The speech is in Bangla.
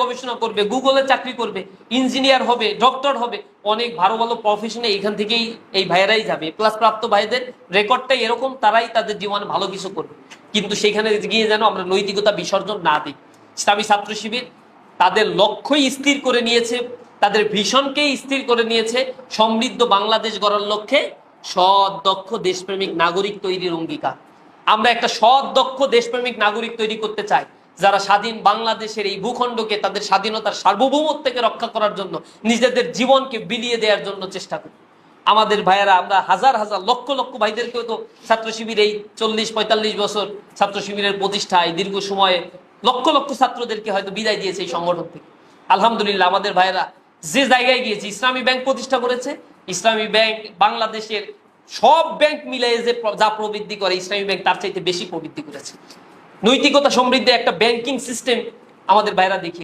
গবেষণা করবে, গুগলে চাকরি করবে, ইঞ্জিনিয়ার হবে, ডক্টর হবে, অনেক ভালো ভালো প্রফেশনে এখান থেকেই এই ভাইয়েরাই যাবে। প্লাস প্রাপ্ত ভাইদের রেকর্ডটাই এরকম, তারাই তাদের জীবনে ভালো কিছু করবে। কিন্তু সেখানে গিয়ে যেন আমরা নৈতিকতা বিসর্জন না দিই। ইসলামী ছাত্র শিবির তাদের লক্ষ্যই স্থির করে নিয়েছে, তাদের ভিশনকেই স্থির করে নিয়েছে সমৃদ্ধ বাংলাদেশ গড়ার লক্ষ্যে সৎ দক্ষ দেশপ্রেমিক নাগরিক তৈরির অঙ্গীকার। আমরা একটা সৎ দক্ষ দেশপ্রেমিক নাগরিক তৈরি করতে চাই, যারা স্বাধীন বাংলাদেশের এই ভূখণ্ডকে তাদের স্বাধীনতার সার্বভৌমত্বকে রক্ষা করার জন্য নিজেদের জীবনকে বিলিয়ে দেওয়ার জন্য চেষ্টা করি। আমাদের ভাইয়েরা, আমরা হাজার হাজার লক্ষ লক্ষ ভাইদেরকেও তো ছাত্র শিবির এই 40-45 বছর ছাত্র শিবিরের প্রতিষ্ঠায় দীর্ঘ সময়ে লক্ষ লক্ষ ছাত্রদেরকে হয়তো বিদায় দিয়েছে এই সংগঠন থেকে। আলহামদুলিল্লাহ আমাদের ভাইয়েরা যে জায়গায় গিয়েছে, ইসলামী ব্যাংক প্রতিষ্ঠা করেছে। ইসলামী ব্যাংক বাংলাদেশের সব ব্যাংক মিলে যে যা প্রবৃদ্ধি করে, ইসলামী ব্যাংক তার চাইতে বেশি প্রবৃদ্ধি করেছে। নৈতিকতা সমৃদ্ধ একটা ব্যাংকিং সিস্টেম আমাদের ভাইয়েরা দেখিয়ে